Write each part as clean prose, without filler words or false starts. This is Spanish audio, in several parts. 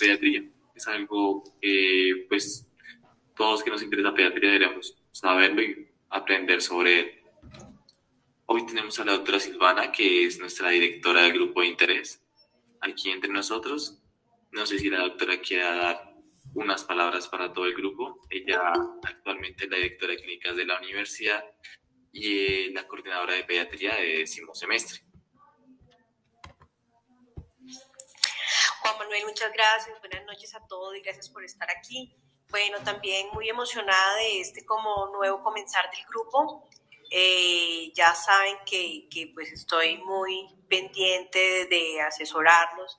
pediatría. Es algo que, pues, todos que nos interesa pediatría deberíamos saberlo y aprender sobre él. Hoy tenemos a la doctora Silvana, que es nuestra directora del grupo de interés, aquí entre nosotros. No sé si la doctora quiera dar unas palabras para todo el grupo. Ella actualmente es la directora de clínicas de la universidad y la coordinadora de pediatría de décimo semestre. Juan Manuel, muchas gracias, buenas noches a todos y gracias por estar aquí. Bueno, también muy emocionada de este como nuevo comenzar del grupo. Ya saben que pues estoy muy pendiente de asesorarlos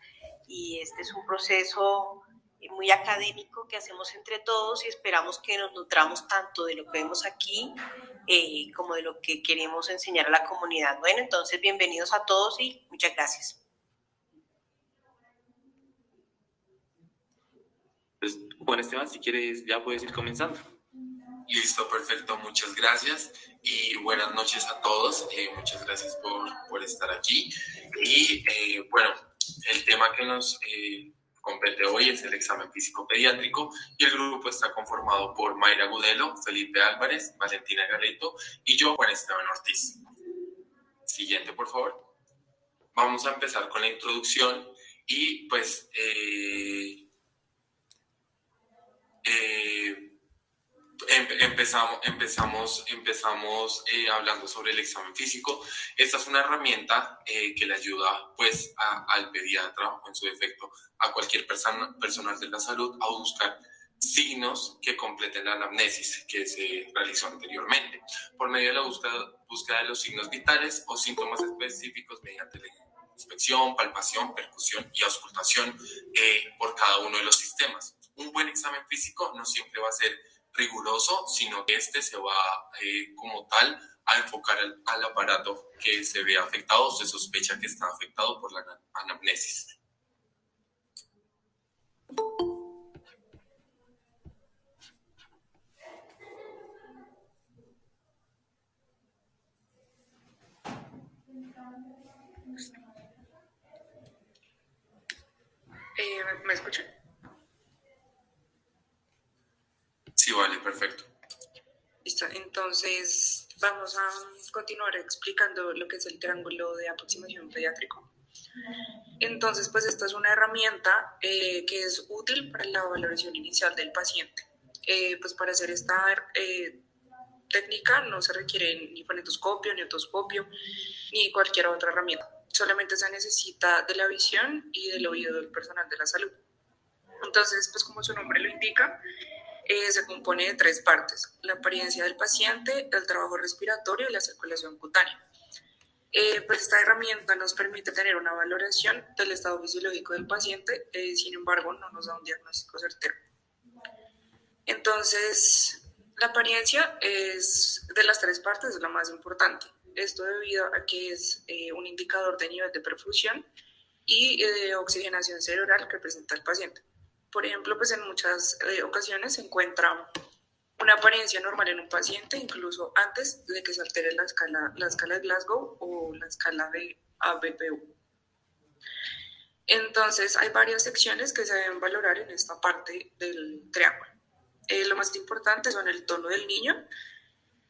y este es un proceso muy académico que hacemos entre todos y esperamos que nos nutramos tanto de lo que vemos aquí como de lo que queremos enseñar a la comunidad. Bueno, entonces bienvenidos a todos y muchas gracias. Pues, Juan Esteban, si quieres, ya puedes ir comenzando. Listo, perfecto, muchas gracias y buenas noches a todos. Muchas gracias por estar aquí. Y bueno, el tema que nos compete hoy es el examen físico pediátrico y el grupo está conformado por Mayra Gudelo, Felipe Álvarez, Valentina Galeto y yo, Juan Esteban Ortiz. Siguiente, por favor. Vamos a empezar con la introducción y pues empezamos hablando sobre el examen físico. Esta es una herramienta que le ayuda pues al pediatra o en su defecto a cualquier personal de la salud a buscar signos que completen la anamnesis que se realizó anteriormente por medio de la búsqueda de los signos vitales o síntomas específicos mediante la inspección, palpación, percusión y auscultación por cada uno de los sistemas. Un buen examen físico no siempre va a ser riguroso, sino que este se va como tal a enfocar al aparato que se ve afectado o se sospecha que está afectado por la anamnesis. ¿Me escuchan? Sí, vale, perfecto. Listo, entonces vamos a continuar explicando lo que es el triángulo de aproximación pediátrico. Entonces, pues esta es una herramienta que es útil para la valoración inicial del paciente. Pues para hacer esta técnica no se requiere ni fonendoscopio, ni otoscopio, ni cualquier otra herramienta. Solamente se necesita de la visión y del oído del personal de la salud. Entonces, pues como su nombre lo indica, se compone de tres partes: la apariencia del paciente, el trabajo respiratorio y la circulación cutánea. Pues esta herramienta nos permite tener una valoración del estado fisiológico del paciente, sin embargo no nos da un diagnóstico certero. Entonces, la apariencia es de las tres partes la más importante. Esto debido a que es un indicador de nivel de perfusión y de oxigenación cerebral que presenta el paciente. Por ejemplo, pues en muchas ocasiones se encuentra una apariencia normal en un paciente, incluso antes de que se altere la escala de Glasgow o la escala de ABPU. Entonces, hay varias secciones que se deben valorar en esta parte del triángulo. Lo más importante son el tono del niño,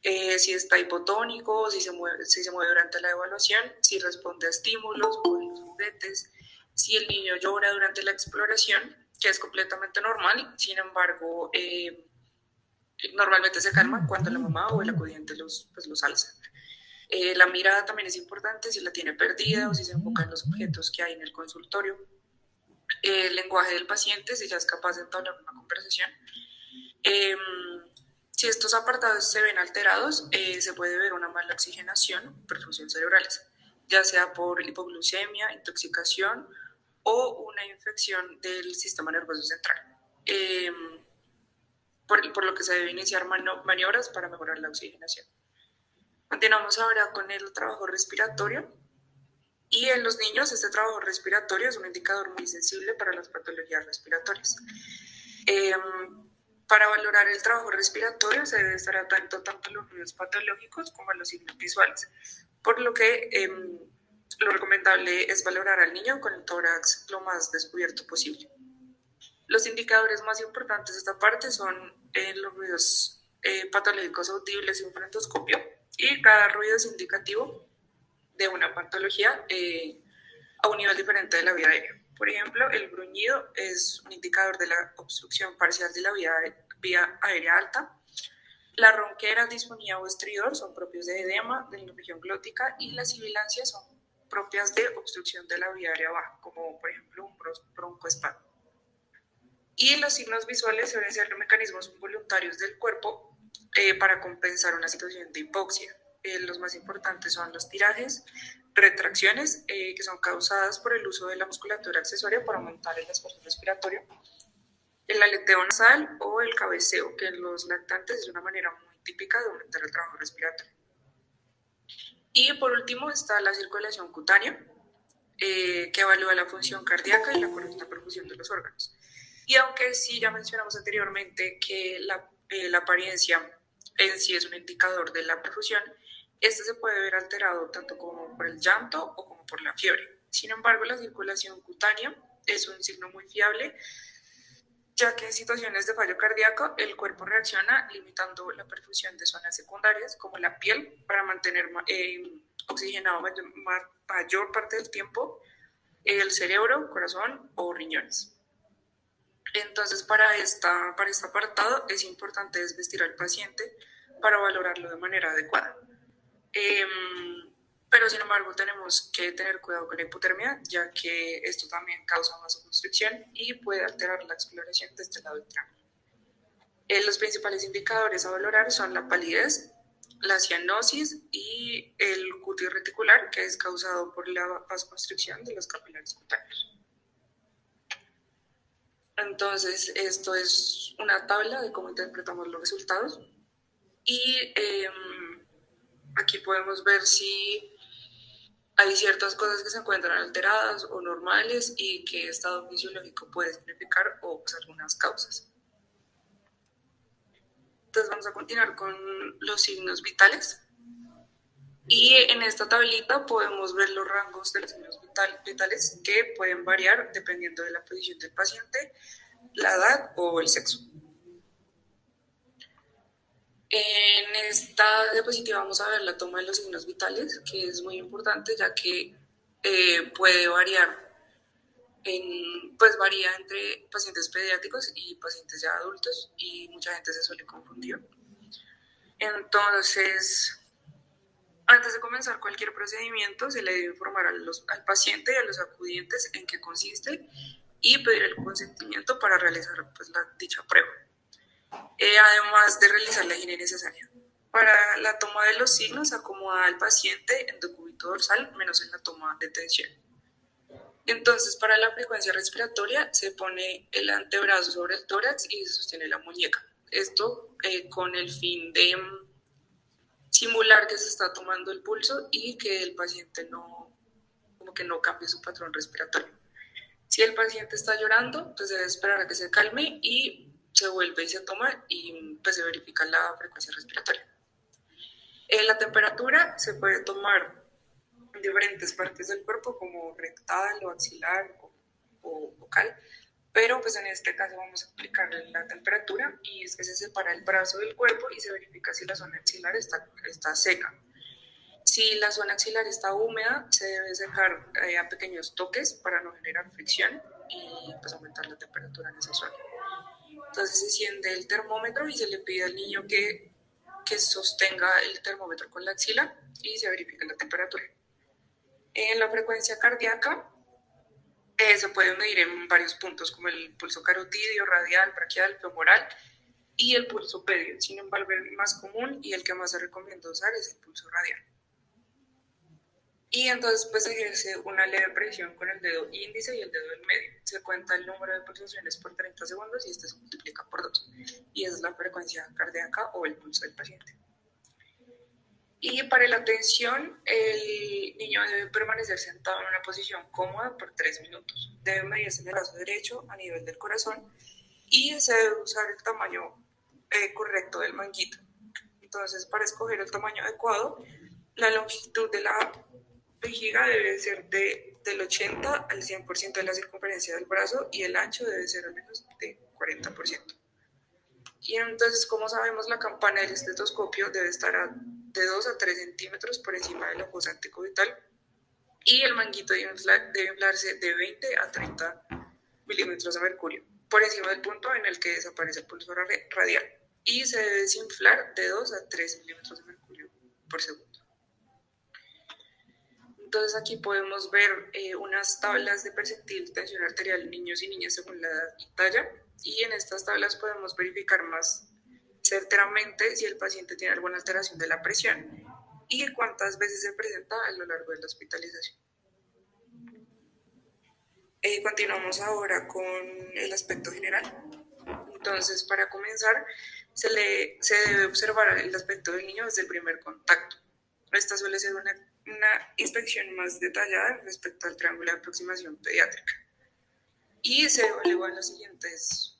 si está hipotónico, si se mueve durante la evaluación, si responde a estímulos o a los juguetes, si el niño llora durante la exploración, que es completamente normal. Sin embargo, normalmente se calma cuando la mamá o el acudiente los alza. La mirada también es importante, si la tiene perdida o si se enfoca en los objetos que hay en el consultorio. El lenguaje del paciente, si ya es capaz de entablar una conversación. Si estos apartados se ven alterados, se puede ver una mala oxigenación, perfusión cerebrales, ya sea por hipoglucemia, intoxicación o una infección del sistema nervioso central. Por lo que se debe iniciar maniobras para mejorar la oxigenación. Continuamos ahora con el trabajo respiratorio. Y en los niños este trabajo respiratorio es un indicador muy sensible para las patologías respiratorias. Para valorar el trabajo respiratorio se debe estar atento tanto a los ruidos patológicos como a los signos visuales, por lo que lo recomendable es valorar al niño con el tórax lo más descubierto posible. Los indicadores más importantes de esta parte son los ruidos patológicos audibles en frontoscopio, y cada ruido es indicativo de una patología a un nivel diferente de la vía aérea. Por ejemplo, el gruñido es un indicador de la obstrucción parcial de la vía aérea alta. La ronquera, disfonía o estridor son propios de edema de la región glótica, y las sibilancias son propias de obstrucción de la vía aérea baja, como por ejemplo un broncoespasmo. Y los signos visuales suelen ser mecanismos involuntarios del cuerpo para compensar una situación de hipoxia. Los más importantes son los tirajes, retracciones, que son causadas por el uso de la musculatura accesoria para aumentar el esfuerzo respiratorio, el aleteo nasal o el cabeceo, que en los lactantes es una manera muy típica de aumentar el trabajo respiratorio. Y por último está la circulación cutánea, que evalúa la función cardíaca y la correcta perfusión de los órganos. Y aunque sí ya mencionamos anteriormente que la apariencia en sí es un indicador de la perfusión, este se puede ver alterado tanto como por el llanto o como por la fiebre. Sin embargo, la circulación cutánea es un signo muy fiable, ya que en situaciones de fallo cardíaco el cuerpo reacciona limitando la perfusión de zonas secundarias como la piel para mantener oxigenado mayor parte del tiempo el cerebro, corazón o riñones. Entonces, para este apartado es importante desvestir al paciente para valorarlo de manera adecuada. Pero sin embargo tenemos que tener cuidado con la hipotermia, ya que esto también causa vasoconstricción y puede alterar la exploración de este lado del triángulo. Los principales indicadores a valorar son la palidez, la cianosis y el cutis reticular, que es causado por la vasoconstricción de los capilares cutáneos. Entonces, esto es una tabla de cómo interpretamos los resultados, y aquí podemos ver si hay ciertas cosas que se encuentran alteradas o normales y qué estado fisiológico puede significar o algunas causas. Entonces vamos a continuar con los signos vitales. Y en esta tablita podemos ver los rangos de los signos vitales que pueden variar dependiendo de la posición del paciente, la edad o el sexo. En esta diapositiva vamos a ver la toma de los signos vitales, que es muy importante ya que puede variar, varía entre pacientes pediátricos y pacientes ya adultos, y mucha gente se suele confundir. Entonces, antes de comenzar cualquier procedimiento, se le debe informar al paciente y a los acudientes en qué consiste y pedir el consentimiento para realizar dicha prueba. Además de realizar la higiene necesaria. Para la toma de los signos, acomoda al paciente en decúbito dorsal, menos en la toma de tensión. Entonces, para la frecuencia respiratoria, se pone el antebrazo sobre el tórax y se sostiene la muñeca. Esto con el fin de simular que se está tomando el pulso y que el paciente no cambie su patrón respiratorio. Si el paciente está llorando, pues debe esperar a que se calme y se vuelve y se toma, y pues se verifica la frecuencia respiratoria. La temperatura se puede tomar en diferentes partes del cuerpo, como rectal o axilar o vocal, pero pues en este caso vamos a aplicar la temperatura, y es que se separa el brazo del cuerpo y se verifica si la zona axilar está seca. Si la zona axilar está húmeda, se debe secar a pequeños toques para no generar fricción y pues aumentar la temperatura en esa zona. Entonces se enciende el termómetro y se le pide al niño que sostenga el termómetro con la axila y se verifica la temperatura. En la frecuencia cardíaca se puede medir en varios puntos, como el pulso carotidio, radial, braquial, femoral y el pulso pedio. Sin embargo, el más común y el que más se recomienda usar es el pulso radial. Y entonces pues se ejerce una leve presión con el dedo índice y el dedo del medio. Se cuenta el número de pulsaciones por 30 segundos y este se multiplica por 2. Y esa es la frecuencia cardíaca o el pulso del paciente. Y para la tensión, el niño debe permanecer sentado en una posición cómoda por 3 minutos. Debe medirse el brazo derecho a nivel del corazón y se debe usar el tamaño correcto del manguito. Entonces, para escoger el tamaño adecuado, la longitud de la vejiga debe ser de del 80 al 100% de la circunferencia del brazo y el ancho debe ser al menos de 40%. Y entonces, como sabemos, la campana del estetoscopio debe estar de 2 a 3 centímetros por encima de la fosa antecubital y el manguito debe inflarse de 20 a 30 milímetros de mercurio por encima del punto en el que desaparece el pulso radial y se debe desinflar de 2 a 3 milímetros de mercurio por segundo. Entonces aquí podemos ver unas tablas de percentil tensión arterial en niños y niñas según la edad y talla, y en estas tablas podemos verificar más certeramente si el paciente tiene alguna alteración de la presión y cuántas veces se presenta a lo largo de la hospitalización. Continuamos ahora con el aspecto general. Entonces, para comenzar, se debe observar el aspecto del niño desde el primer contacto. Esta suele ser una inspección más detallada respecto al triángulo de aproximación pediátrica. Y se evalúan los siguientes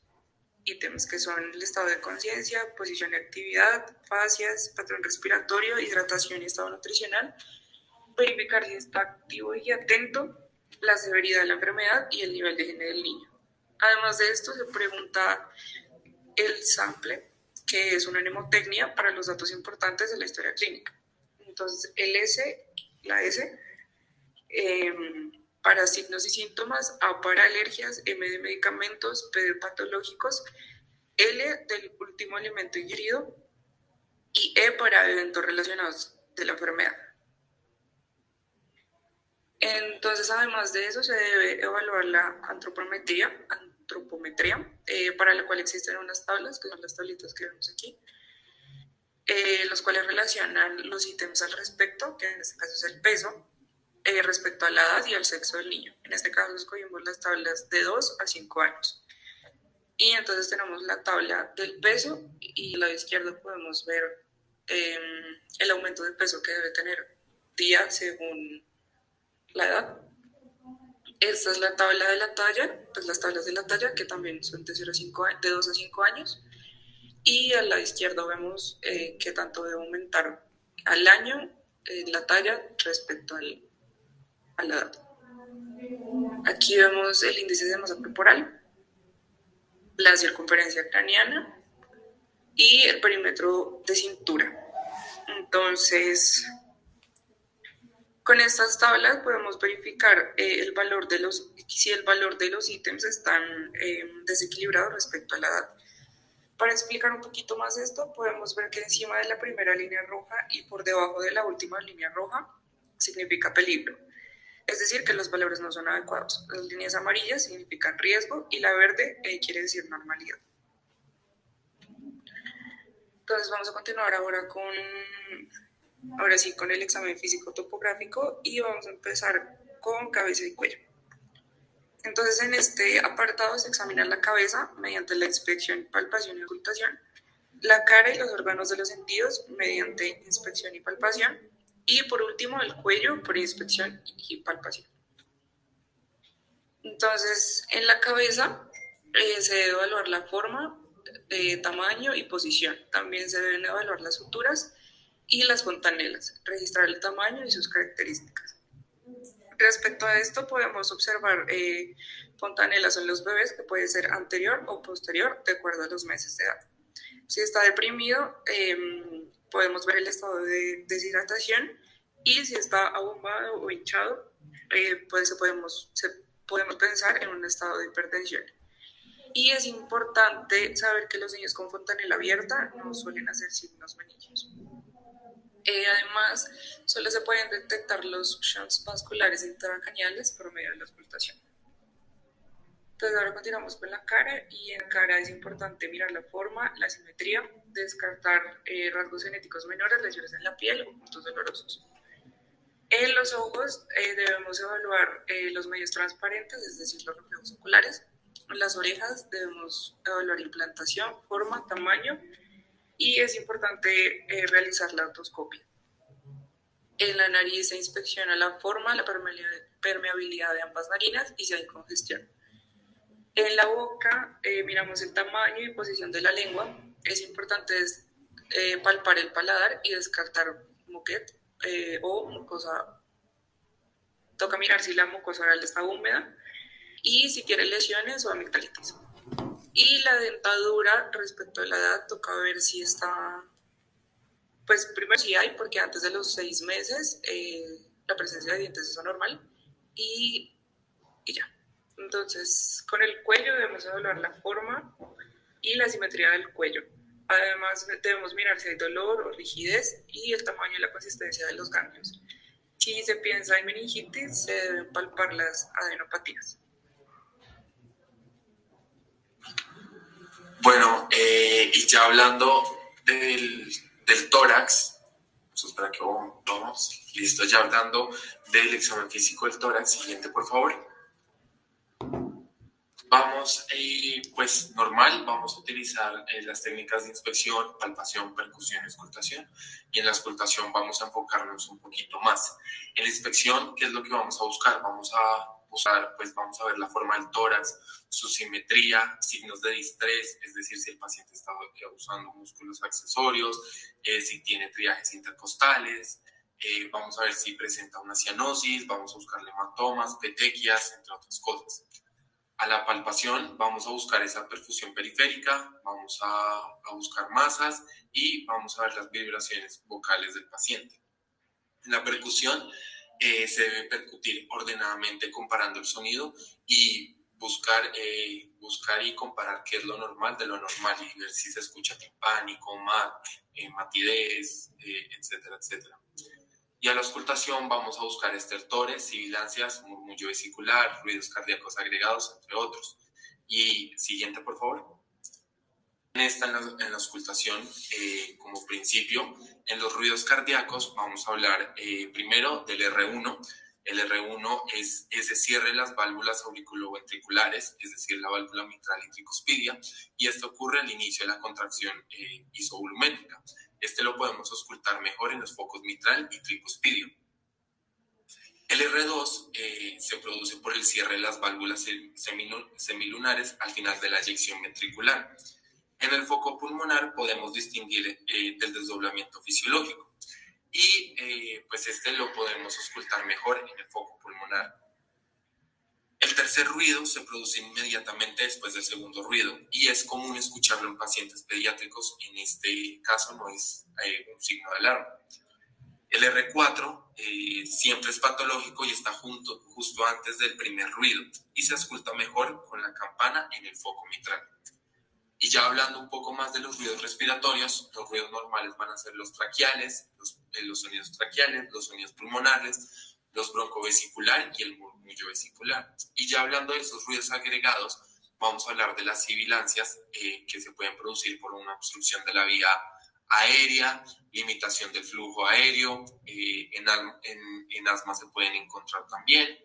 ítems, que son el estado de conciencia, posición y actividad, fascias, patrón respiratorio, hidratación y estado nutricional, verificar si está activo y atento, la severidad de la enfermedad y el nivel de higiene del niño. Además de esto, se pregunta el sample, que es una mnemotecnia para los datos importantes de la historia clínica. Entonces, la S, para signos y síntomas, A para alergias, M de medicamentos, P de patológicos, L del último alimento ingerido y E para eventos relacionados de la enfermedad. Entonces, además de eso, se debe evaluar la antropometría, para la cual existen unas tablas, que son las tablitas que vemos aquí, los cuales relacionan los ítems al respecto, que en este caso es el peso, respecto a la edad y al sexo del niño. En este caso escogimos las tablas de 2 a 5 años. Y entonces tenemos la tabla del peso y al lado izquierdo podemos ver el aumento de peso que debe tener día según la edad. Esta es la tabla de la talla, pues las tablas de la talla que también son de 2 a 5 años. Y al lado izquierdo vemos qué tanto debe aumentar al año la talla respecto a la edad. Aquí vemos el índice de masa corporal, la circunferencia craneana y el perímetro de cintura. Entonces, con estas tablas podemos verificar si el valor de los ítems están desequilibrados respecto a la edad. Para explicar un poquito más esto, podemos ver que encima de la primera línea roja y por debajo de la última línea roja significa peligro. Es decir, que los valores no son adecuados. Las líneas amarillas significan riesgo y la verde quiere decir normalidad. Entonces vamos a continuar ahora con el examen físico topográfico y vamos a empezar con cabeza y cuello. Entonces, en este apartado se examina la cabeza mediante la inspección, palpación y ocultación, la cara y los órganos de los sentidos mediante inspección y palpación, y por último el cuello por inspección y palpación. Entonces, en la cabeza se debe evaluar la forma, tamaño y posición. También se deben evaluar las suturas y las fontanelas, registrar el tamaño y sus características. Respecto a esto, podemos observar fontanelas en los bebés que puede ser anterior o posterior de acuerdo a los meses de edad. Si está deprimido, podemos ver el estado de deshidratación, y si está abombado o hinchado, podemos pensar en un estado de hipertensión. Y es importante saber que los niños con fontanela abierta no suelen hacer signos benignos. Además, solo se pueden detectar los shunts vasculares intracraneales por medio de la auscultación. Entonces ahora continuamos con la cara, y en cara es importante mirar la forma, la simetría, descartar rasgos genéticos menores, lesiones en la piel o puntos dolorosos. En los ojos debemos evaluar los medios transparentes, es decir, los reflejos oculares. En las orejas debemos evaluar implantación, forma, tamaño, y es importante realizar la otoscopia. En la nariz se inspecciona la forma, la permeabilidad de ambas narinas y si hay congestión. En la boca miramos el tamaño y posición de la lengua. Es importante palpar el paladar y descartar moquete o mucosa toca mirar si la mucosa oral está húmeda y si tiene lesiones o amigdalitis. Y la dentadura, respecto a la edad, toca ver si está, pues primero si hay, porque antes de los 6 meses la presencia de dientes es anormal y ya. Entonces, con el cuello debemos evaluar la forma y la simetría del cuello. Además, debemos mirar si hay dolor o rigidez y el tamaño y la consistencia de los ganglios. Si se piensa en meningitis, se deben palpar las adenopatías. Bueno, y ya hablando del tórax, espera que vamos, listo, ya hablando del examen físico del tórax, siguiente por favor. Vamos, pues normal, vamos a utilizar las técnicas de inspección, palpación, percusión y auscultación. Y en la auscultación vamos a enfocarnos un poquito más. En la inspección, ¿qué es lo que vamos a buscar? Vamos a ver la forma del tórax, su simetría, signos de distrés, es decir, si el paciente está usando músculos accesorios, si tiene triajes intercostales, vamos a ver si presenta una cianosis, vamos a buscar hematomas, petequias, entre otras cosas. A la palpación vamos a buscar esa perfusión periférica, vamos a buscar masas y vamos a ver las vibraciones vocales del paciente. En la percusión se debe percutir ordenadamente comparando el sonido y buscar y comparar qué es lo normal de lo normal y ver si se escucha timpánico, matidez, etcétera, etcétera. Y a la auscultación vamos a buscar estertores, sibilancias, murmullo vesicular, ruidos cardíacos agregados, entre otros. Y siguiente, por favor. En la auscultación, como principio, en los ruidos cardíacos vamos a hablar primero del R1. El R1 es ese cierre de las válvulas auriculoventriculares, es decir, la válvula mitral y tricuspidia, y esto ocurre al inicio de la contracción isovolumétrica. Este lo podemos auscultar mejor en los focos mitral y tricuspidio. El R2 se produce por el cierre de las válvulas semilunares al final de la eyección ventricular. En el foco pulmonar podemos distinguir del desdoblamiento fisiológico y pues este lo podemos auscultar mejor en el foco pulmonar. El tercer ruido se produce inmediatamente después del segundo ruido y es común escucharlo en pacientes pediátricos. En este caso no es un signo de alarma. El R4 siempre es patológico y está justo antes del primer ruido y se ausculta mejor con la campana en el foco mitral. Y ya hablando un poco más de los ruidos respiratorios, los ruidos normales van a ser los traqueales, los sonidos traqueales, los sonidos pulmonares, los broncovesicular y el murmullo vesicular. Y ya hablando de esos ruidos agregados, vamos a hablar de las sibilancias que se pueden producir por una obstrucción de la vía aérea, limitación del flujo aéreo, en asma se pueden encontrar también.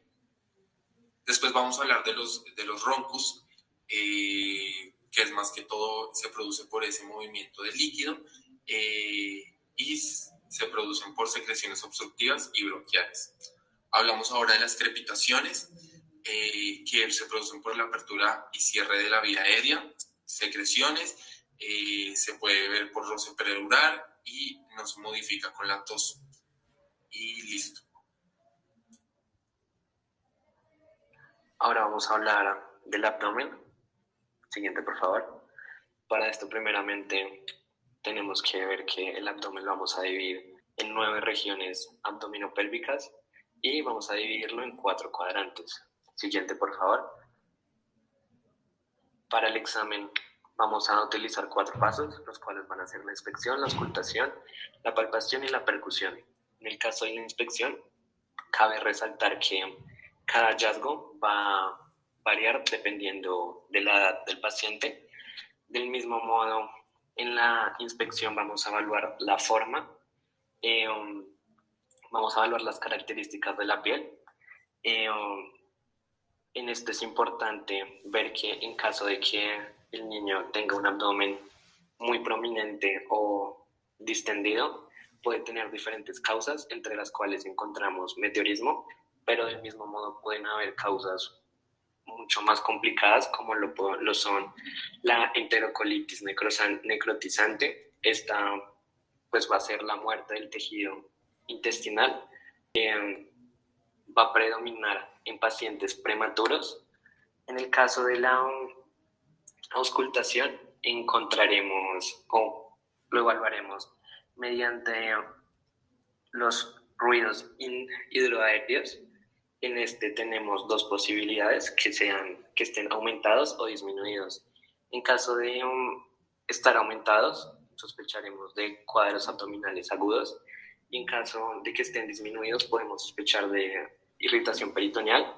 Después vamos a hablar de los roncus, que es más que todo se produce por ese movimiento del líquido y se producen por secreciones obstructivas y bronquiales. Hablamos ahora de las crepitaciones, que se producen por la apertura y cierre de la vía aérea, secreciones, se puede ver por roce peridural y no se modifica con la tos. Y listo. Ahora vamos a hablar del abdomen. Siguiente, por favor. Para esto, primeramente, tenemos que ver que el abdomen lo vamos a dividir en 9 regiones abdominopélvicas y vamos a dividirlo en 4 cuadrantes. Siguiente, por favor. Para el examen vamos a utilizar 4 pasos, los cuales van a ser la inspección, la auscultación, la palpación y la percusión. En el caso de la inspección, cabe resaltar que cada hallazgo va a variar dependiendo de la edad del paciente. Del mismo modo, en la inspección vamos a evaluar la forma, vamos a evaluar las características de la piel. En esto es importante ver que en caso de que el niño tenga un abdomen muy prominente o distendido, puede tener diferentes causas, entre las cuales encontramos meteorismo, pero del mismo modo pueden haber causas mucho más complicadas como lo son la enterocolitis necrotizante. Esta pues va a ser la muerte del tejido intestinal. va a predominar en pacientes prematuros. En el caso de la auscultación, encontraremos o lo evaluaremos mediante los ruidos hidroaéreos. En este tenemos dos posibilidades, que estén aumentados o disminuidos. En caso de estar aumentados, sospecharemos de cuadros abdominales agudos, y en caso de que estén disminuidos podemos sospechar de irritación peritoneal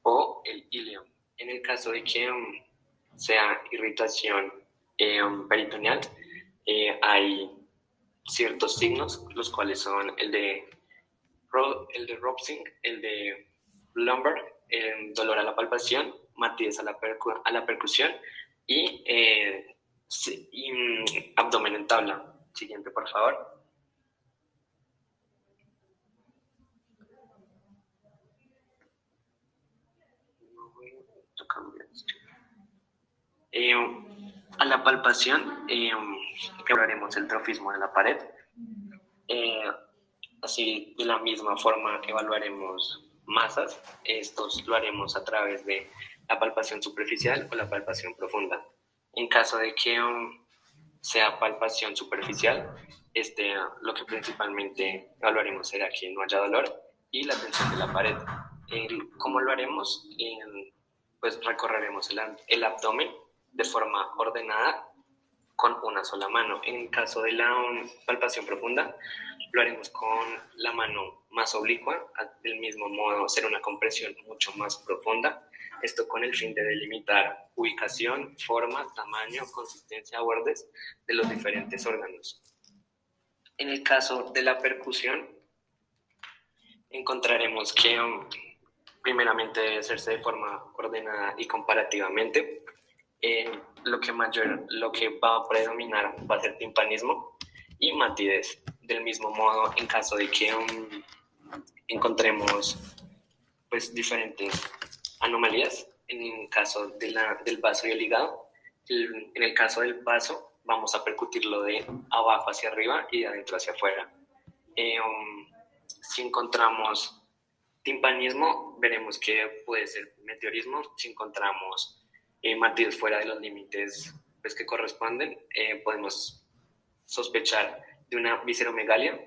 o el ileo. En el caso de que sea irritación peritoneal, hay ciertos signos, los cuales son el de Robson, el de lumbar, dolor a la palpación, matidez a la percusión y abdomen en tabla. Siguiente, por favor. A la palpación evaluaremos el trofismo de la pared. Así, de la misma forma evaluaremos masas. Estos lo haremos a través de la palpación superficial o la palpación profunda. En caso de que sea palpación superficial, lo que principalmente evaluaremos será que no haya dolor y la tensión de la pared. ¿Cómo lo haremos? Pues recorreremos el abdomen de forma ordenada con una sola mano. En caso de la palpación profunda, lo haremos con la mano más oblicua, del mismo modo será una compresión mucho más profunda, esto con el fin de delimitar ubicación, forma, tamaño, consistencia, bordes de los diferentes órganos. En el caso de la percusión, encontraremos que primeramente debe hacerse de forma ordenada y comparativamente. Lo que va a predominar va a ser timpanismo y matidez. Del mismo modo, en caso de que encontremos pues diferentes anomalías, en el caso del vaso y el hígado, en el caso del vaso vamos a percutirlo de abajo hacia arriba y de adentro hacia afuera. Si encontramos timpanismo, veremos que puede ser meteorismo. Si encontramos matidez fuera de los límites pues, que corresponden, podemos sospechar de una visceromegalia.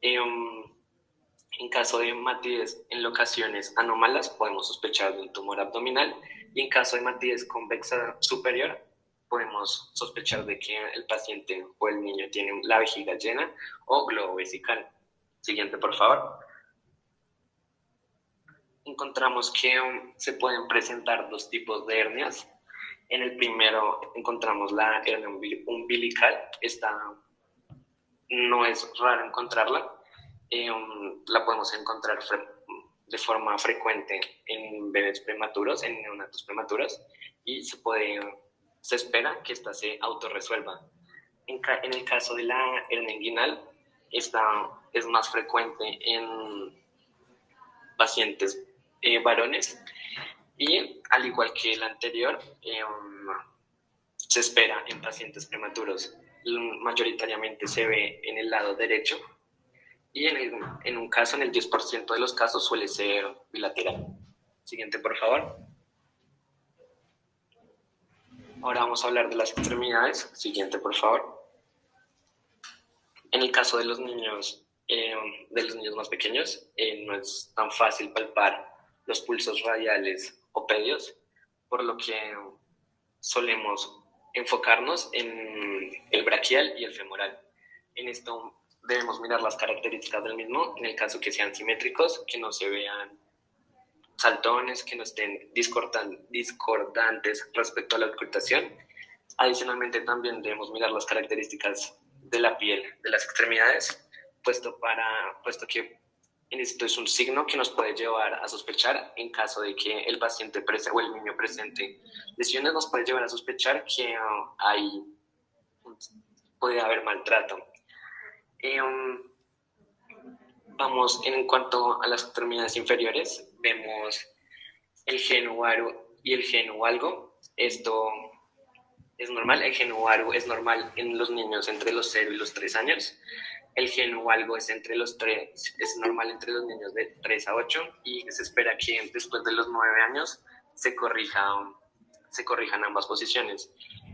En caso de matidez en locaciones anómalas, podemos sospechar de un tumor abdominal, y en caso de matidez convexa superior, podemos sospechar de que el paciente o el niño tiene la vejiga llena o globo vesical. Siguiente, por favor. Encontramos que se pueden presentar dos tipos de hernias. En el primero encontramos la hernia umbilical. Esta no es raro encontrarla. La podemos encontrar de forma frecuente en bebés prematuros, en neonatos prematuros, y se espera que esta se autorresuelva. En el caso de la hernia inguinal, esta es más frecuente en pacientes varones, y al igual que el anterior, se espera en pacientes prematuros. Mayoritariamente se ve en el lado derecho, y en un caso, en el 10% de los casos, suele ser bilateral. Siguiente, por favor. Ahora vamos a hablar de las extremidades. Siguiente, por favor. En el caso de los niños más pequeños, no es tan fácil palpar los pulsos radiales o pedios, por lo que solemos enfocarnos en el braquial y el femoral. En esto debemos mirar las características del mismo, en el caso que sean simétricos, que no se vean saltones, que no estén discordantes respecto a la ocultación. Adicionalmente, también debemos mirar las características de la piel de las extremidades, puesto que esto es un signo que nos puede llevar a sospechar, en caso de que el paciente o el niño presente lesiones, nos puede llevar a sospechar que puede haber maltrato. Vamos, en cuanto a las extremidades inferiores, vemos el genu varu y el genu valgo. Esto es normal. El genu varu es normal en los niños entre los 0 y los 3 años. El gen o algo es es normal entre los niños de 3 a 8 y se espera que después de los 9 años se corrijan ambas posiciones.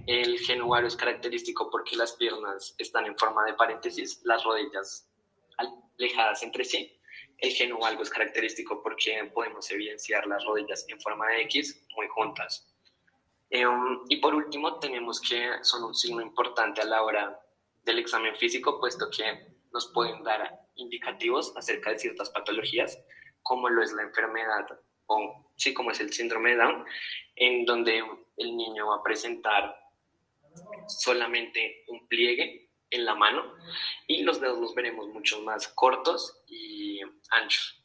El gen ovario es característico porque las piernas están en forma de paréntesis, las rodillas alejadas entre sí. El gen ovalgo es característico porque podemos evidenciar las rodillas en forma de X muy juntas. Y por último, tenemos que son un signo importante a la hora del examen físico, puesto que nos pueden dar indicativos acerca de ciertas patologías, como lo es la enfermedad, o sí, como es el síndrome de Down, en donde el niño va a presentar solamente un pliegue en la mano y los dedos los veremos mucho más cortos y anchos.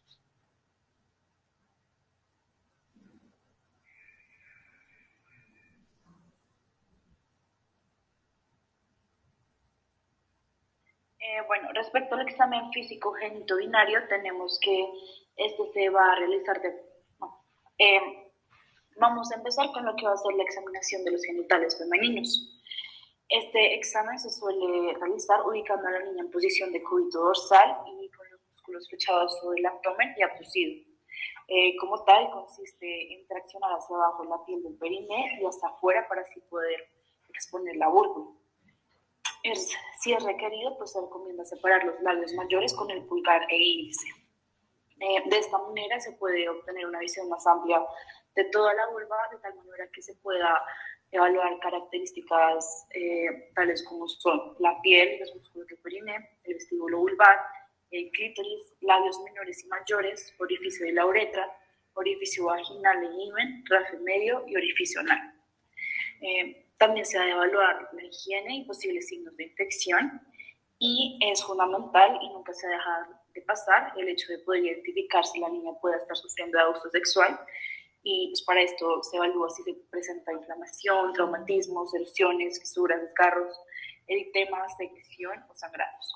Bueno, respecto al examen físico genitobinario, tenemos que este se va a realizar no, vamos a empezar con lo que va a ser la examinación de los genitales femeninos. Este examen se suele realizar ubicando a la niña en posición de cúbito dorsal y con los músculos flechados sobre el abdomen y abducido. Como tal, consiste en traccionar hacia abajo la piel del periné y hasta afuera para así poder exponer la vulva. Si es requerido, pues se recomienda separar los labios mayores con el pulgar e índice. De esta manera se puede obtener una visión más amplia de toda la vulva, de tal manera que se pueda evaluar características tales como son la piel, los músculos del periné, el vestíbulo vulvar, el clítoris, labios menores y mayores, orificio de la uretra, orificio vaginal e himen, rafe medio y orificio anal. También se ha de evaluar la higiene y posibles signos de infección, y es fundamental y nunca se deja de pasar el hecho de poder identificar si la niña puede estar sufriendo de abuso sexual, y pues para esto se evalúa si se presenta inflamación, traumatismos, erosiones, fisuras, desgarros, eritemas, secreción o sangrados.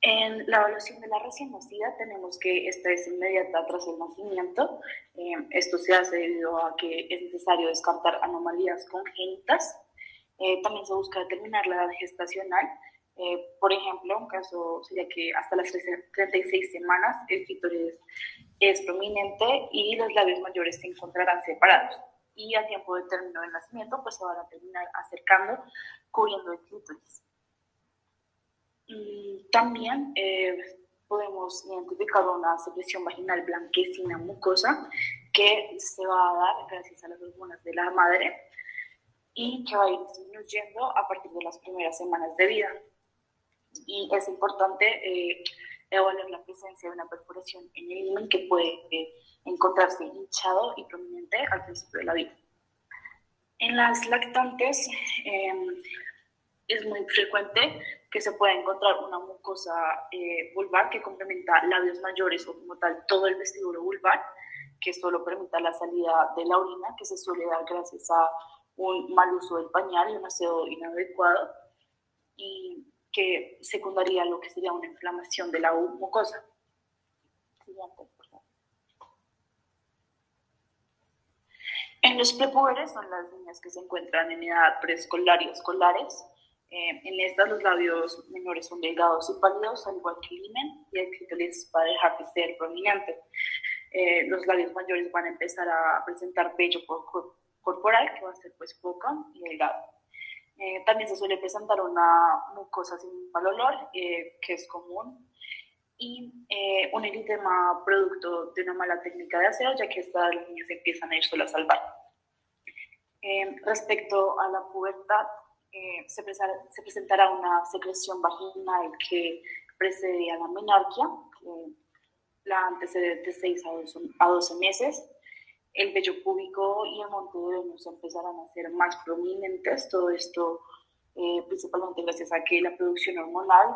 En la evaluación de la recién nacida tenemos que esta es inmediata tras el nacimiento. Esto se hace debido a que es necesario descartar anomalías congénitas. También se busca determinar la edad gestacional. Por ejemplo, un caso sería que hasta las 36 semanas el clítoris es prominente y los labios mayores se encontrarán separados. Y a tiempo de término del nacimiento, pues se van a terminar acercando, cubriendo el clítoris. También podemos identificar una secreción vaginal blanquecina mucosa que se va a dar gracias a las hormonas de la madre y que va a ir disminuyendo a partir de las primeras semanas de vida. Y es importante evaluar la presencia de una perforación en el himen que puede encontrarse hinchado y prominente al principio de la vida. En las lactantes es muy frecuente que se pueda encontrar una mucosa vulvar que complementa labios mayores o como tal todo el vestíbulo vulvar, que solo permita la salida de la orina, que se suele dar gracias a un mal uso del pañal y un aseo inadecuado, y que secundaría lo que sería una inflamación de la mucosa. Siguiente, por favor. En los prepúberes son las niñas que se encuentran en edad preescolar y escolares. En estas los labios menores son delgados y pálidos, al igual que el himen, y el clítoris va a dejar de ser prominente. Los labios mayores van a empezar a presentar vello corporal, que va a ser pues poco y delgado. También se suele presentar una mucosa sin mal olor, que es común, y un eritema producto de una mala técnica de aseo, ya que estas las niñas empiezan a ir solas al baño. Respecto a la pubertad, se presentará una secreción vaginal que precede a la menarquia, la antecede de 6 a 12 meses. El vello púbico y el monte de Venus empezarán a ser más prominentes. Todo esto principalmente gracias a que la producción hormonal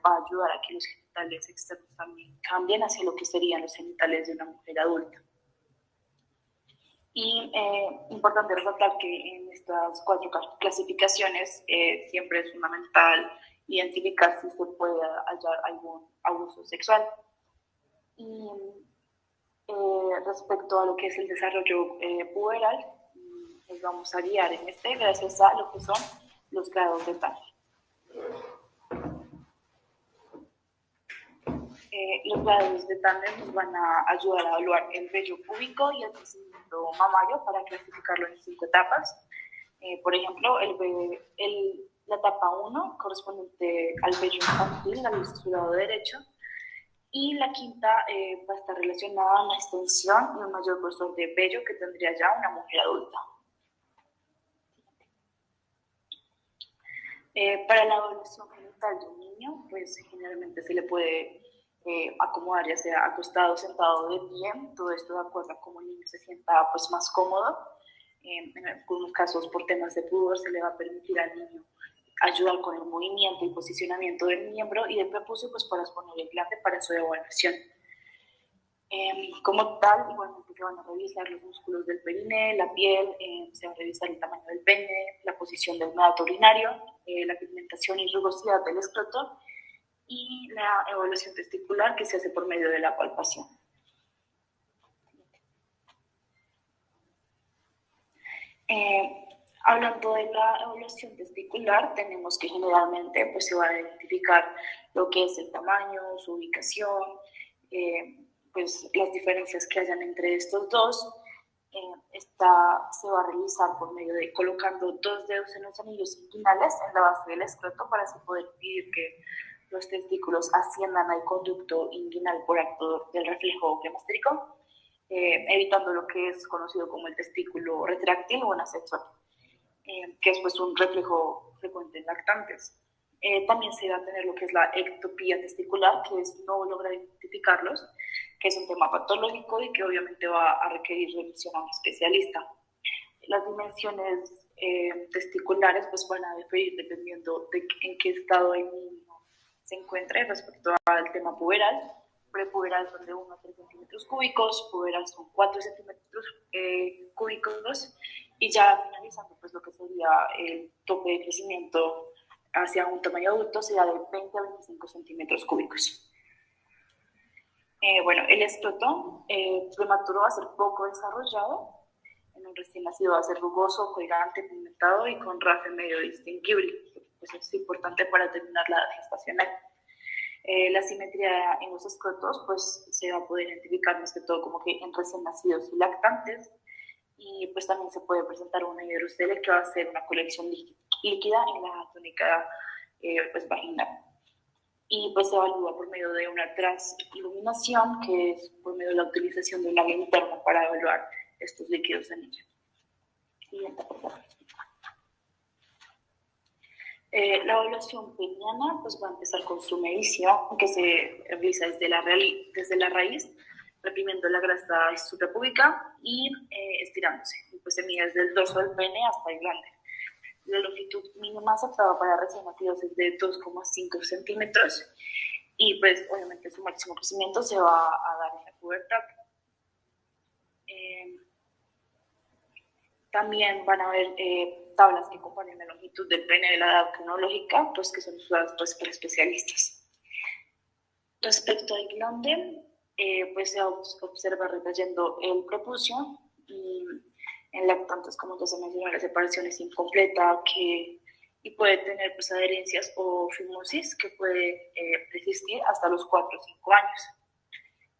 va a ayudar a que los genitales externos también cambien hacia lo que serían los genitales de una mujer adulta. Y importante resaltar que en estas 4 clasificaciones siempre es fundamental identificar si se puede hallar algún abuso sexual. Y respecto a lo que es el desarrollo puberal, nos vamos a guiar en gracias a lo que son los grados de Tanner. Los grados de Tanner nos van a ayudar a evaluar el vello púbico y el crecimiento mamario para clasificarlo en 5 etapas. Por ejemplo, la etapa 1 correspondiente al vello infantil, al su lado derecho, y la quinta va a estar relacionada a la extensión y un mayor grosor de vello que tendría ya una mujer adulta. Para la evolución genital de un niño, pues generalmente se le puede acomodar ya sea acostado, sentado, de pie, todo esto de acuerdo a cómo el niño se sienta pues más cómodo. En algunos casos por temas de pudor se le va a permitir al niño ayudar con el movimiento y posicionamiento del miembro y del prepucio pues para exponer el glande para su evaluación. Como tal, igualmente se van a revisar los músculos del periné, la piel, se va a revisar el tamaño del pene, la posición del meato urinario, la pigmentación y rugosidad del escroto y la evaluación testicular que se hace por medio de la palpación. Hablando de la evaluación testicular, tenemos que generalmente pues, se va a identificar lo que es el tamaño, su ubicación, pues las diferencias que hayan entre estos dos. Se va a realizar por medio de colocando 2 dedos en los anillos inguinales en la base del escroto para así poder impedir que los testículos asciendan al conducto inguinal por acto del reflejo cremastérico, evitando lo que es conocido como el testículo retráctil o anasexual, que es pues un reflejo frecuente en lactantes. También se va a tener lo que es la ectopía testicular, que es no lograr identificarlos, que es un tema patológico y que obviamente va a requerir revisión a un especialista. Las dimensiones testiculares pues van a diferir dependiendo de en qué estado el niño se encuentre respecto al tema puberal. Prepuberal son de 1 a 3 centímetros cúbicos, puberal son 4 centímetros cúbicos, y ya finalizando pues lo que sería el tope de crecimiento hacia un tamaño adulto sería de 20 a 25 centímetros cúbicos. Bueno, el escroto prematuro va a ser poco desarrollado, en un recién nacido va a ser rugoso, colgante, pigmentado y con rafe medio distinguible. Eso es importante para determinar la edad gestacional. La simetría en los escrotos pues se va a poder identificar más que todo como que en recién nacidos y lactantes, y pues también se puede presentar una hidrocele que va a ser una colección líquida en la túnica pues vaginal, y pues se evalúa por medio de una transiluminación, que es por medio de la utilización de una linterna para evaluar estos líquidos en ella. Siguiente, por favor. La evaluación peniana pues va a empezar con su medición, que se realiza desde la raíz, reprimiendo la grasa suprapúbica y estirándose. Y pues se mide desde el dorso del pene hasta el glande. La longitud mínima aceptada para recién nacidos es de 2,5 centímetros y pues obviamente su máximo crecimiento se va a dar en la pubertad. También van a haber tablas que comparan la longitud del pene de la edad cronológica, pues que son usadas pues, por especialistas. Respecto al glande, pues se observa retrayendo el prepucio, y en lactantes, como ya se mencionó, la separación es incompleta y puede tener pues, adherencias o fimosis que puede persistir hasta los 4 o 5 años.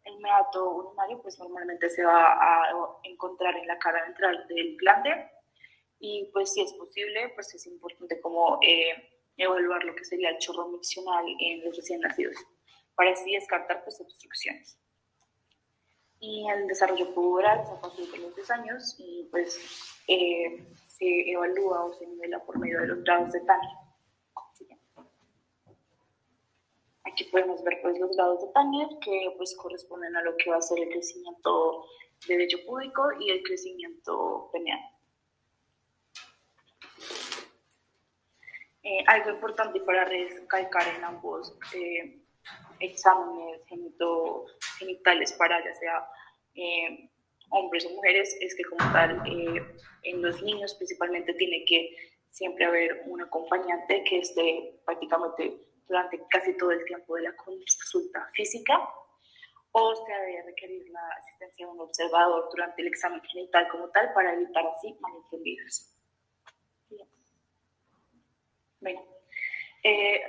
El meato urinario pues normalmente se va a encontrar en la cara ventral del glande, y pues si es posible pues es importante como evaluar lo que sería el chorro miccional en los recién nacidos para así descartar pues obstrucciones. Y el desarrollo puberal es a partir de los 10 años y pues se evalúa o se nivela por medio de los grados de Tanner. Aquí podemos ver pues los grados de Tanner que pues corresponden a lo que va a ser el crecimiento de vello púbico y el crecimiento peneal. Algo importante para recalcar en ambos exámenes genitales para ya sea hombres o mujeres es que como tal en los niños principalmente tiene que siempre haber un acompañante que esté prácticamente durante casi todo el tiempo de la consulta física, o se debe requerir la asistencia de un observador durante el examen genital como tal para evitar así malentendidos. Bien. Bueno,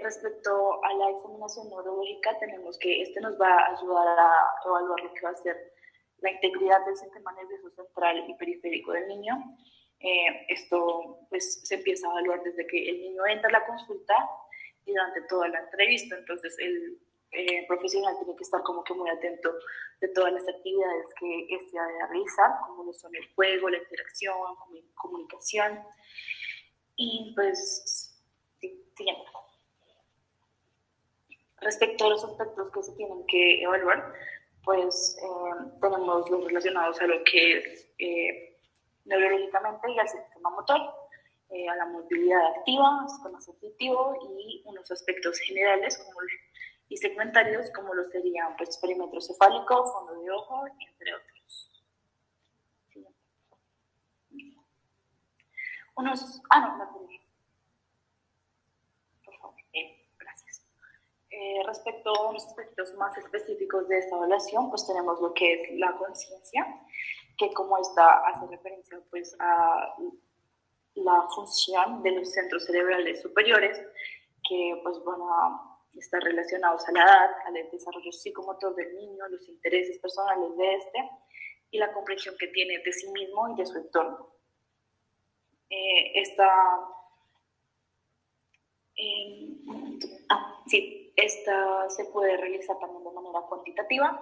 respecto a la examinación neurológica, tenemos que nos va a ayudar a evaluar lo que va a ser la integridad del sistema nervioso central y periférico del niño. Esto pues se empieza a evaluar desde que el niño entra a la consulta y durante toda la entrevista. Entonces el profesional tiene que estar como que muy atento de todas las actividades que ha de realizar, como lo son el juego, la interacción, comunicación. Y pues, sí, siguiente. Respecto a los aspectos que se tienen que evaluar, pues tenemos los relacionados a lo que es neurológicamente y al sistema motor, a la movilidad activa, al sistema sensitivo y unos aspectos generales y segmentarios como lo serían pues, perímetro cefálico, fondo de ojo, entre otros. Gracias. Respecto a unos aspectos más específicos de esta evaluación, pues tenemos lo que es la conciencia, que como esta hace referencia pues a la función de los centros cerebrales superiores, que pues van a estar relacionados a la edad, al desarrollo psicomotor del niño, los intereses personales de este y la comprensión que tiene de sí mismo y de su entorno. Esta se puede realizar también de manera cuantitativa,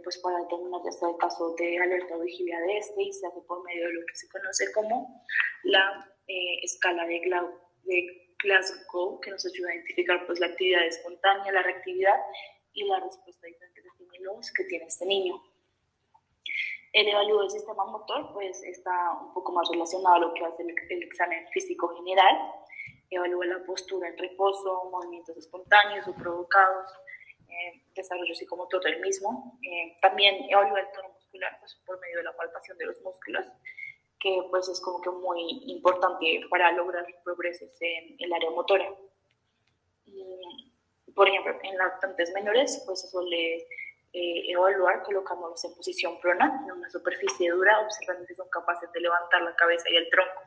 pues para determinar ya sea el caso de alerta o vigilia de y se hace por medio de lo que se conoce como la escala de Glasgow, que nos ayuda a identificar pues la actividad espontánea, la reactividad y la respuesta a diferentes estímulos que tiene este niño. El evalúo del sistema motor pues está un poco más relacionado a lo que hace el examen físico general. Evalúa la postura en reposo, movimientos espontáneos o provocados, desarrollo psicomotor del mismo. También evalúa el tono muscular pues, por medio de la palpación de los músculos, que pues es como que muy importante para lograr progresos en el área motora. Por ejemplo, en lactantes menores pues se suele evaluar colocándolos en posición prona en una superficie dura, observando si son capaces de levantar la cabeza y el tronco.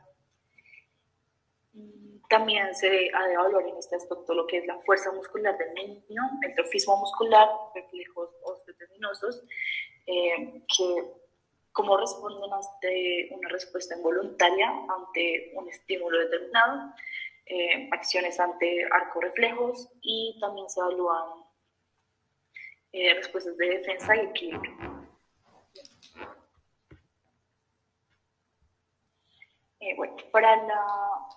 También se ha de evaluar en este aspecto lo que es la fuerza muscular del niño, el trofismo muscular, reflejos osteoteminosos, que como responden ante una respuesta involuntaria ante un estímulo determinado, acciones ante arco-reflejos y también se evalúan respuestas de defensa y equilibrio. Bueno, para la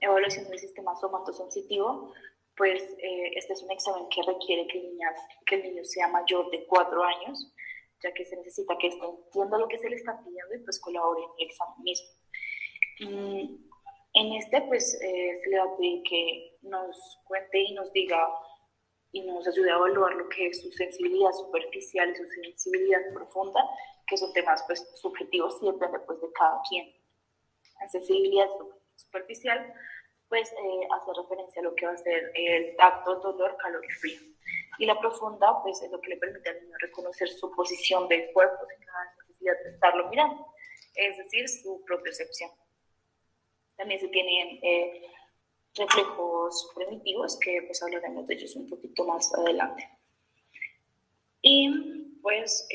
evaluación del sistema somatosensitivo, pues este es un examen que requiere que el niño sea mayor de 4 años, ya que se necesita que éste entienda lo que se le está pidiendo y pues colabore en el examen mismo. En este pues se le va a pedir que nos cuente y nos diga y nos ayude a evaluar lo que es su sensibilidad superficial y su sensibilidad profunda, que son temas pues subjetivos y depende pues de cada quien. La sensibilidad superficial pues hace referencia a lo que va a ser el tacto, dolor, calor y frío. Y la profunda pues es lo que le permite al niño reconocer su posición del cuerpo sin la necesidad de estarlo mirando, es decir, su propiocepción. También se tienen reflejos primitivos, que pues hablaremos de ellos un poquito más adelante. Y pues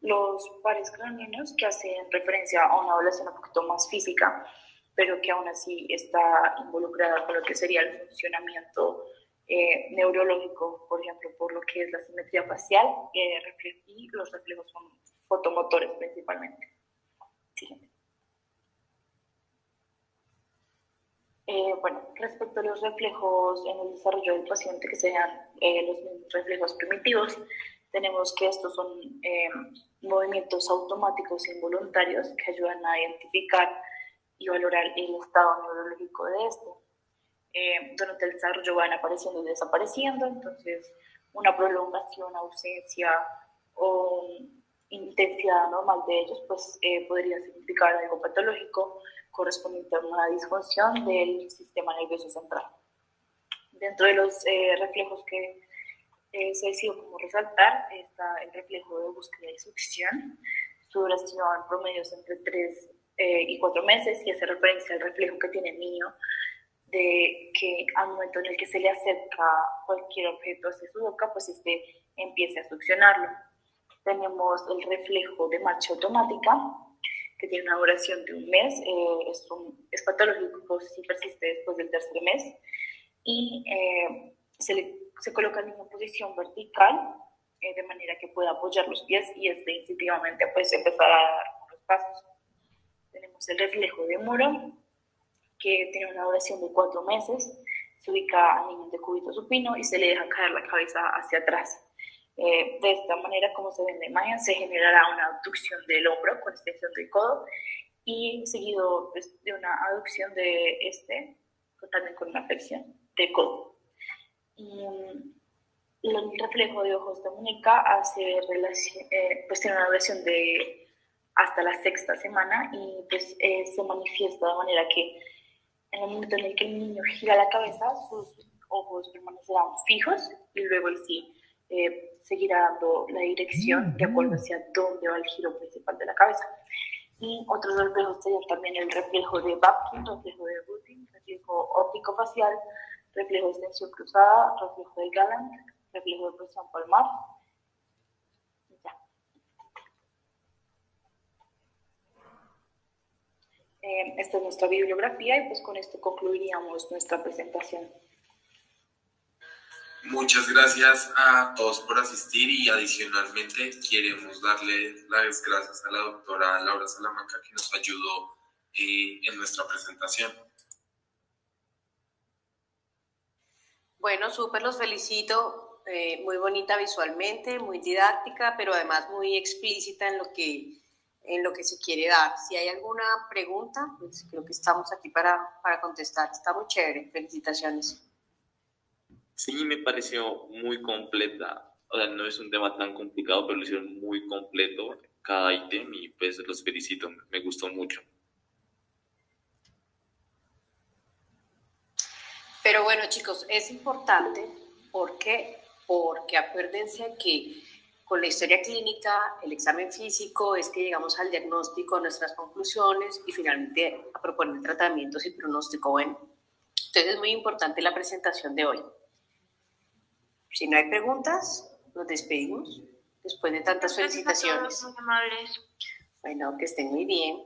los pares craneanos, que hacen referencia a una evaluación un poquito más física, pero que aún así está involucrada con lo que sería el funcionamiento neurológico, por ejemplo, por lo que es la simetría facial y los reflejos son fotomotores principalmente. Siguiente. Bueno, respecto a los reflejos en el desarrollo del paciente, que sean los mismos reflejos primitivos, tenemos que estos son movimientos automáticos e involuntarios que ayudan a identificar y valorar el estado neurológico de este. Durante el desarrollo van apareciendo y desapareciendo, entonces una prolongación, ausencia o intensidad normal de ellos pues podría significar algo patológico correspondiente a una disfunción del sistema nervioso central. Dentro de los reflejos que se decidió como resaltar está el reflejo de búsqueda y succión. Su duración promedio es entre 3 y 4 meses, y hace referencia al reflejo que tiene el niño de que al momento en el que se le acerca cualquier objeto hacia su boca, pues empiece a succionarlo. Tenemos el reflejo de marcha automática, que tiene una duración de 1 mes, es patológico si persiste después del 3er mes, y se coloca en una posición vertical, de manera que pueda apoyar los pies y instintivamente pues empezar a dar unos pasos. Tenemos el reflejo de muro, que tiene una duración de 4 meses, se ubica al niño de cúbito supino y se le deja caer la cabeza hacia atrás. De esta manera, como se ve en la imagen, se generará una abducción del hombro con extensión del codo y seguido pues, de una aducción de también con una flexión del codo. El reflejo de ojos de muñeca pues tiene una duración de hasta la 6ª semana y pues se manifiesta de manera que en el momento en el que el niño gira la cabeza, sus ojos permanecerán fijos y luego seguirá dando la dirección de acuerdo hacia dónde va el giro principal de la cabeza. Y otros reflejos serían también el reflejo de Babkin, reflejo de Rutin, reflejo óptico facial, reflejo de extensión cruzada, reflejo de Gallant, reflejo de presión palmar. Ya. Esta es nuestra bibliografía y pues con esto concluiríamos nuestra presentación. Muchas gracias a todos por asistir y adicionalmente queremos darle las gracias a la doctora Laura Salamanca que nos ayudó en nuestra presentación. Bueno, súper, los felicito. Muy bonita visualmente, muy didáctica, pero además muy explícita en lo que se quiere dar. Si hay alguna pregunta, pues creo que estamos aquí para contestar. Está muy chévere. Felicitaciones. Sí, me pareció muy completa. O sea, no es un tema tan complicado, pero lo hicieron muy completo cada ítem y pues los felicito. Me gustó mucho. Pero bueno, chicos, es importante porque acuérdense que con la historia clínica, el examen físico, es que llegamos al diagnóstico, a nuestras conclusiones y finalmente a proponer tratamientos y pronóstico bueno. Entonces es muy importante la presentación de hoy. Si no hay preguntas, nos despedimos después de tantas felicitaciones. Muy amables. Bueno, que estén muy bien.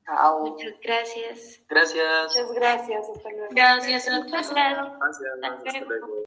Chao. Muchas gracias. Gracias. Muchas gracias. Hasta luego. Gracias. Hasta luego. Gracias. Hasta luego.